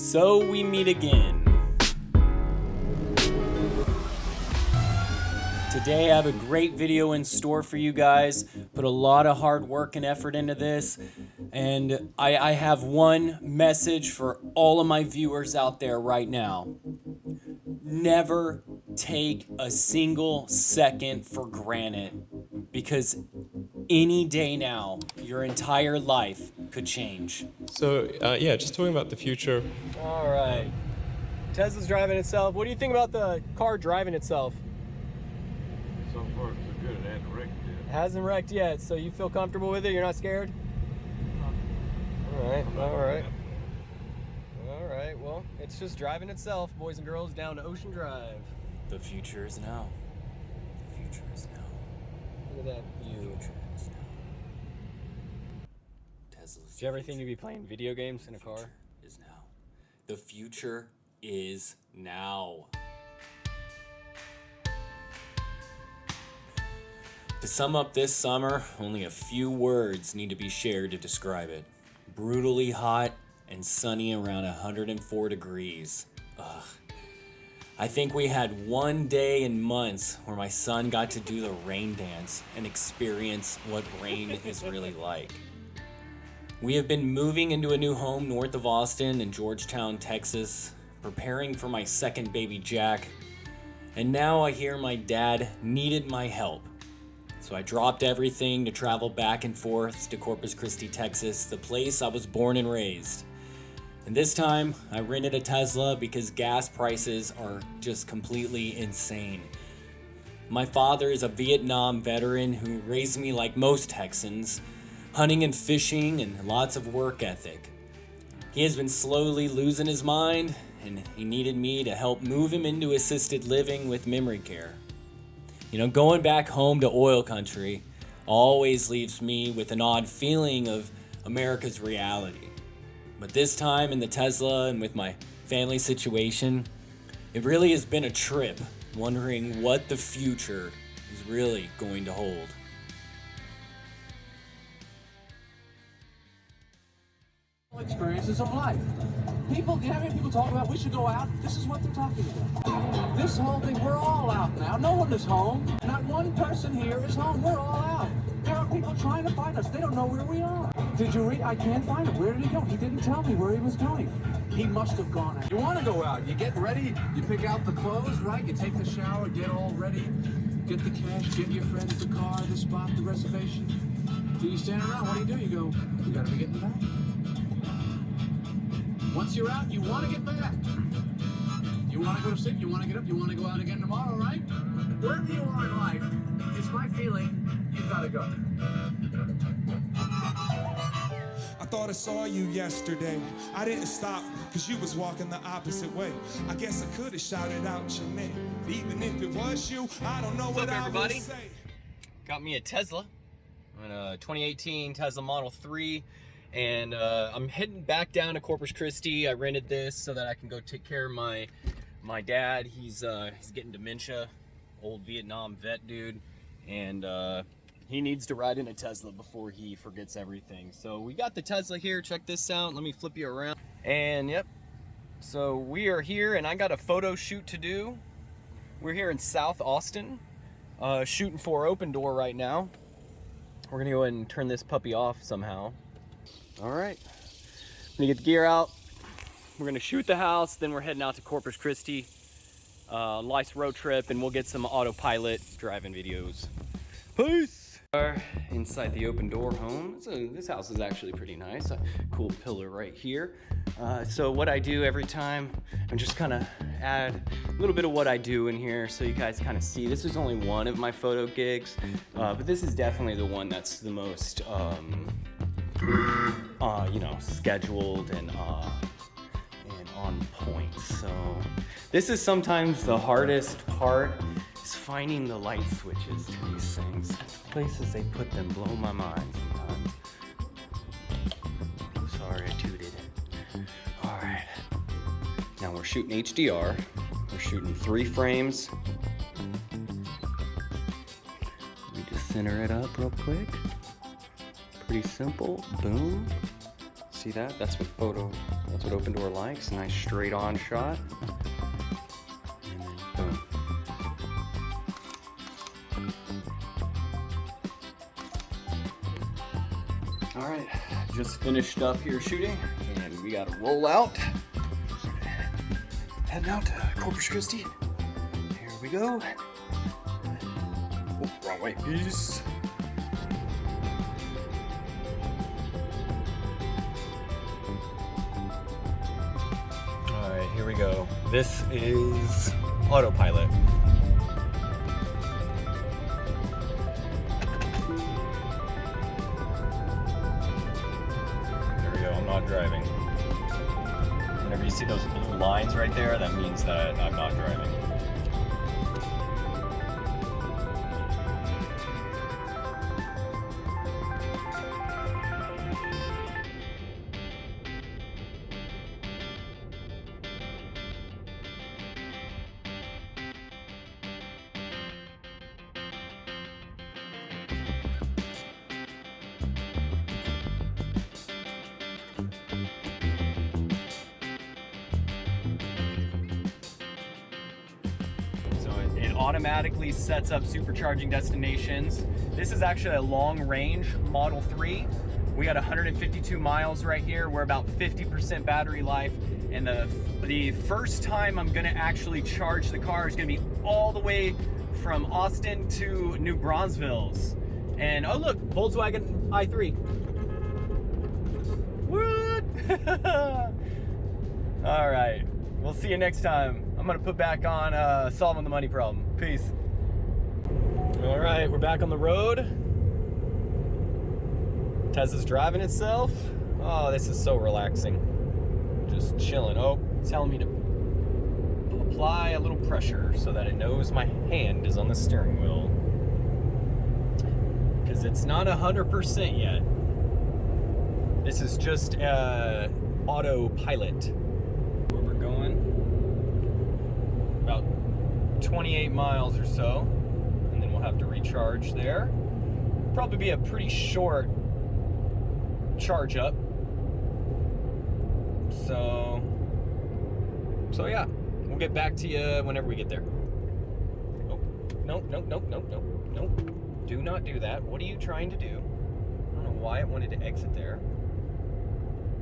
So we meet again. Today I have a great video in store for you guys. Put a lot of hard work and effort into this. And I have one message for all of my viewers out there right now. Never take a single second for granted, because any day now, your entire life could change. So, yeah, just talking about the future. All right. Tesla's driving itself. What do you think about the car driving itself? So far, so good. It hasn't wrecked yet. It hasn't wrecked yet, so you feel comfortable with it? You're not scared? All right, all right. All right, well, it's just driving itself, boys and girls, down to Ocean Drive. The future is now. The future is now. Look at that view. The future is now. Tesla's. Do you ever think you'd be playing video games in a car? The future is now. The future is now. To sum up this summer, only a few words need to be shared to describe it. Brutally hot and sunny around 104 degrees. Ugh. I think we had one day in months where my son got to do the rain dance and experience what rain is really like. We have been moving into a new home north of Austin in Georgetown, Texas, preparing for my second baby Jack, and now I hear my dad needed my help. So I dropped everything to travel back and forth to Corpus Christi, Texas, the place I was born and raised. And this time, I rented a Tesla because gas prices are just completely insane. My father is a Vietnam veteran who raised me like most Texans, hunting and fishing and lots of work ethic. He has been slowly losing his mind, and he needed me to help move him into assisted living with memory care. You know, going back home to oil country always leaves me with an odd feeling of America's reality. But this time in the Tesla and with my family situation, it really has been a trip, wondering what the future is really going to hold. Experiences of life. People talk about we should go out. This is what they're talking about. This whole thing, we're all out now. No one is home. Not one person here is home. We're all out. There are people trying to find us. They don't know where we are. Did you read? I can't find him. Where did he go? He didn't tell me where he was going. He must have gone out. You want to go out. You get ready. You pick out the clothes, right? You take the shower, get all ready. Get the cash, get your friends the car, the spot, the reservation. So you stand around. What do? You go, you got to be getting back. Once you're out, you want to get back. You want to go to sleep, you want to get up, you want to go out again tomorrow, right? Wherever you are in life, it's my feeling you've got to go. I thought I saw you yesterday. I didn't stop because you was walking the opposite way. I guess I could have shouted out your name. But even if it was you, I don't know what I would say. Got me a Tesla, a 2018 Tesla Model 3. And I'm heading back down to Corpus Christi. I rented this so that I can go take care of my dad. He's getting dementia, old Vietnam vet dude, and he needs to ride in a Tesla before he forgets everything. So we got the Tesla here. Check this out. Let me flip you around. And yep, so we are here, and I got a photo shoot to do. We're here in South Austin, shooting for Open Door right now. We're gonna go ahead and turn this puppy off somehow. All right, I'm gonna get the gear out. We're gonna shoot the house, then we're heading out to Corpus Christi. Nice road trip, and we'll get some autopilot driving videos. Peace! Inside the Open Door home. This house is actually pretty nice. A cool pillar right here. So what I do every time, I'm just kind of add a little bit of what I do in here so you guys kind of see. This is only one of my photo gigs, but this is definitely the one that's the most you know, scheduled and on point. So this is sometimes the hardest part, is finding the light switches to these things. Places they put them blow my mind sometimes. Sorry, I tooted. All right, now we're shooting HDR. We're shooting 3 frames. Let me just center it up real quick. Pretty simple, boom. See that? That's what open door likes. Nice straight on shot. And then boom. All right, just finished up here shooting, and we gotta roll out. Heading out to Corpus Christi. Here we go. Oh, wrong way. Peace. All right, here we go. This is autopilot. There we go, I'm not driving. Whenever you see those blue lines right there, that means that I'm not driving. It automatically sets up supercharging destinations. This is actually a long range Model 3. We got 152 miles right here. We're about 50% battery life. And the first time I'm gonna actually charge the car is gonna be all the way from Austin to New Braunfels. And oh look, Volkswagen i3. What? All right, we'll see you next time. I'm gonna put back on solving the money problem. Peace. All right, we're back on the road. Tesla's driving itself. Oh, this is so relaxing. Just chilling. Oh, it's telling me to apply a little pressure so that it knows my hand is on the steering wheel. Because it's not 100% yet. This is just autopilot. Where we're going. About 28 miles or so, and then we'll have to recharge there. Probably be a pretty short charge up. So yeah, we'll get back to you whenever we get there. Oh, no. Do not do that. What are you trying to do? I don't know why it wanted to exit there.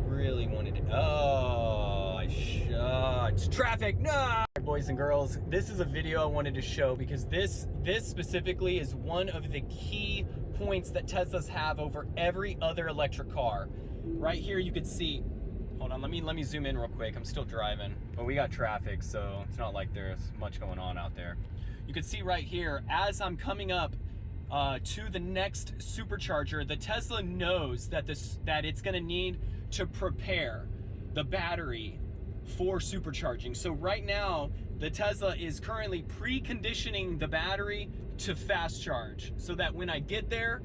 Really wanted to, oh, it's traffic, no! Boys and girls, this is a video I wanted to show because this specifically is one of the key points that Teslas have over every other electric car. Right here you can see, hold on, let me zoom in real quick. I'm still driving, but we got traffic, so it's not like there's much going on out there. You can see right here, as I'm coming up to the next supercharger, the Tesla knows that it's gonna need to prepare the battery for supercharging. So right now, the Tesla is currently preconditioning the battery to fast charge so that when I get there,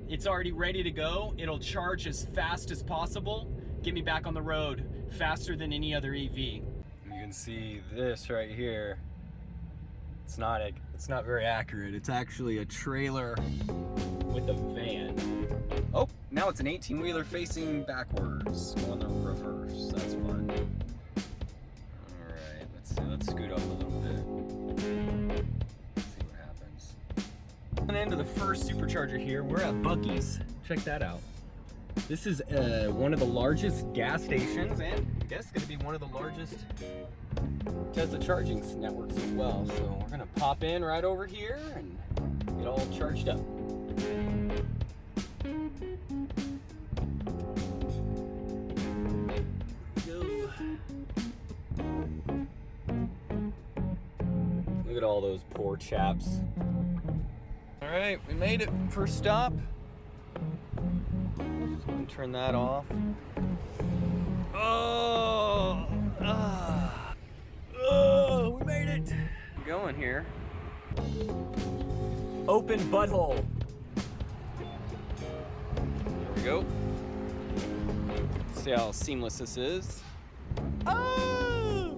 it's already ready to go. It'll charge as fast as possible, get me back on the road faster than any other EV. You can see this right here. It's not very accurate. It's actually a trailer with a van. Oh, now it's an 18-wheeler facing backwards, going the reverse. That's fun. All right, let's scoot up a little bit. See what happens. Coming into the first supercharger here, we're at Buc-ee's. Check that out. This is one of the largest gas stations, and I guess going to be one of the largest Tesla charging networks as well. So we're going to pop in right over here and get all charged up. Look at all those poor chaps. All right, we made it. First stop. Just gonna turn that off. Oh, we made it. Going here. Open butthole. There we go. Let's see how seamless this is. Oh!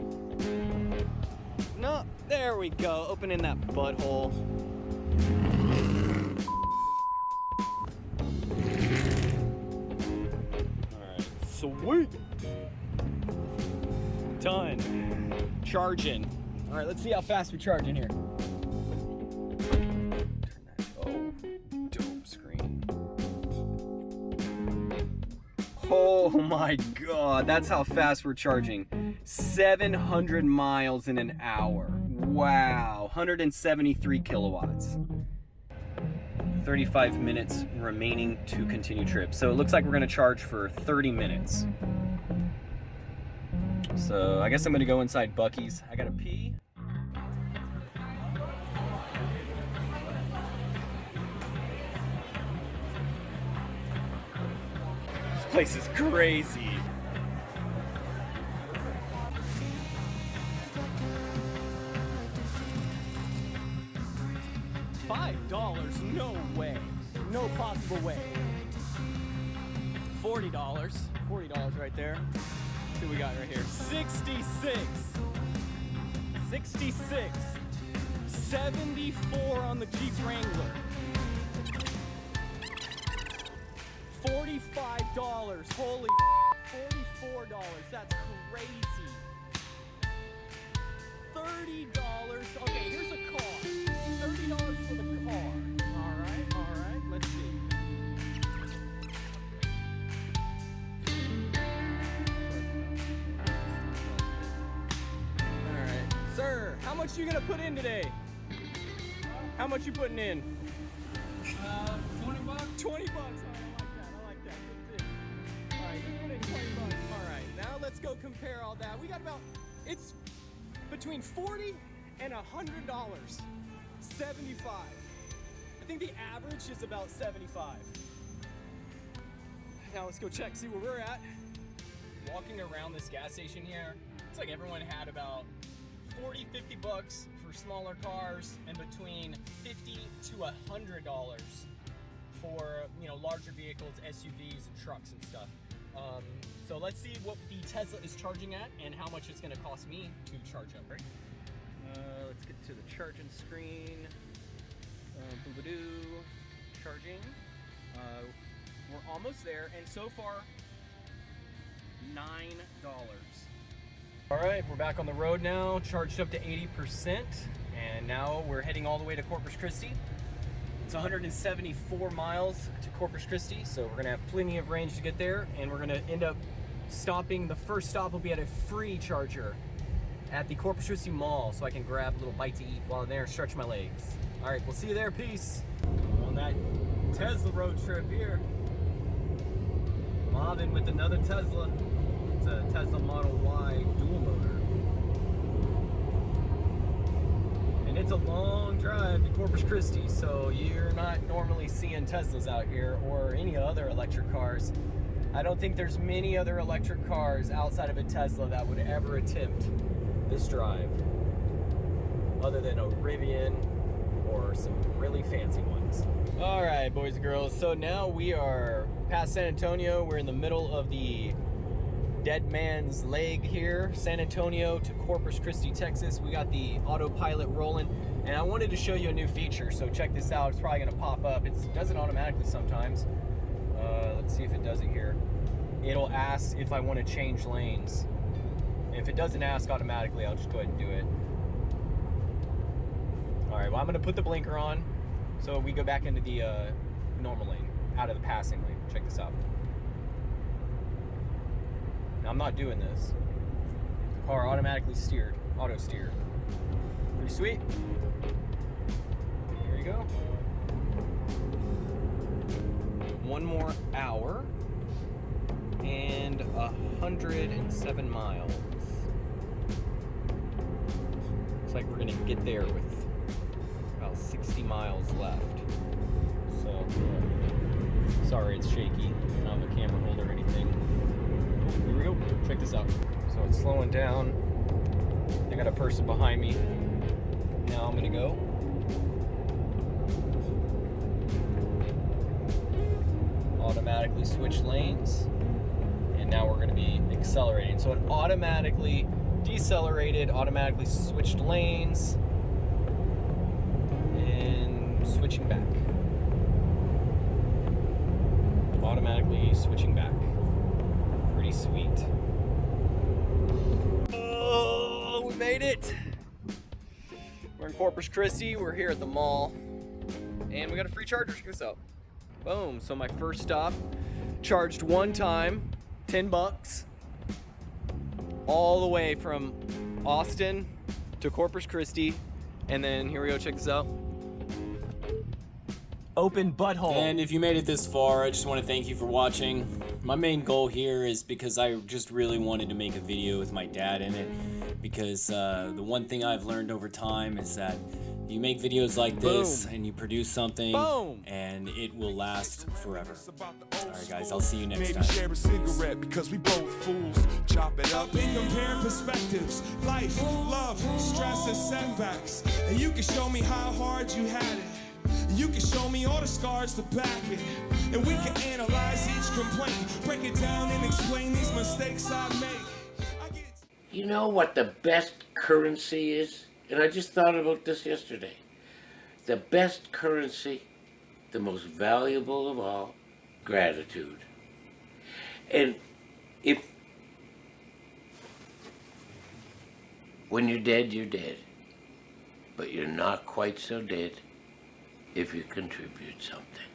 No, there we go. Opening that butthole. Alright, Sweet. Done. Charging. All right, let's see how fast we charge in here. Turn that. Oh, dope screen. Oh my God, that's how fast we're charging. 700 miles in an hour. Wow, 173 kilowatts. 35 minutes remaining to continue trip. So it looks like we're gonna charge for 30 minutes. So I guess I'm gonna go inside Buc-ee's. I gotta pee. This place is crazy. $5? No way. No possible way. $40. $40 right there. See what we got right here. 66. 66. 74 on the Jeep Wrangler. $45. Holy $44. That's crazy. $30. Okay, here's a car. $30 for the car. All right. Let's see. All right, sir. How much you gonna put in today? How much you putting in? 20 bucks. 20 bucks. I like that. Good thing. All right, you put in 20 bucks. All right, now let's go compare all that. We got about, it's between $40 and $100. 75. I think the average is about 75. Now let's go check, see where we're at. Walking around this gas station here, it's like everyone had about 40, 50 bucks for smaller cars and between $50 to $100 for, you know, larger vehicles, SUVs and trucks and stuff. So let's see what the Tesla is charging at and how much it's gonna cost me to charge up, right? Let's get to the charging screen. Boo-ba-doo. Charging. We're almost there, and so far, $9. All right, we're back on the road now, charged up to 80%, and now we're heading all the way to Corpus Christi. It's 174 miles to Corpus Christi, so we're gonna have plenty of range to get there, and we're gonna end up stopping. The first stop will be at a free charger at the Corpus Christi Mall, so I can grab a little bite to eat while I'm there and stretch my legs. All right, we'll see you there. Peace. On that Tesla road trip here, mobbing with another Tesla. It's a Tesla Model Y dual motor. And it's a long drive to Corpus Christi, so you're not normally seeing Teslas out here or any other electric cars. I don't think there's many other electric cars outside of a Tesla that would ever attempt this drive, other than a Rivian or some really fancy ones. All right, boys and girls, so now we are past San Antonio. We're in the middle of the dead man's leg here, San Antonio to Corpus Christi, Texas. We got the autopilot rolling, and I wanted to show you a new feature, so check this out. It's probably gonna pop up. It does it automatically sometimes. Let's see if it does it here. It'll ask if I want to change lanes. If it doesn't ask automatically, I'll just go ahead and do it. All right, well, I'm gonna put the blinker on so we go back into the normal lane, out of the passing lane. Check this out. Now, I'm not doing this. The car automatically steered, auto steered. Pretty sweet. Here you go. One more hour and 107 miles. Looks like we're gonna get there with about 60 miles left. So, sorry it's shaky. I don't have a camera holder or anything. Here we go, check this out. So it's slowing down. I got a person behind me. Now I'm gonna go. Automatically switch lanes. And now we're gonna be accelerating. So it automatically decelerated, automatically switched lanes, and switching back. Automatically switching back. pretty sweet. Oh, we made it. We're in Corpus Christi. We're here at the mall. And we got a free charger. Check this out. Boom. So my first stop, charged one time, 10 bucks. All the way from Austin to Corpus Christi. And then here we go, check this out. Open butthole. And if you made it this far, I just want to thank you for watching. My main goal here is because I just really wanted to make a video with my dad in it, because the one thing I've learned over time is that you make videos like this and you produce something and it will last forever. Alright guys, I'll see you next time. Maybe share a cigarette because we both fools. Chop it up and compare perspectives. Life, love, stress, and setbacks. And you can show me how hard you had it. And you can show me all the scars to back it. And we can analyze each complaint, break it down and explain these mistakes I make. You know what the best currency is? And I just thought about this yesterday. The best currency, the most valuable of all, gratitude. And if, when you're dead, you're dead. But you're not quite so dead if you contribute something.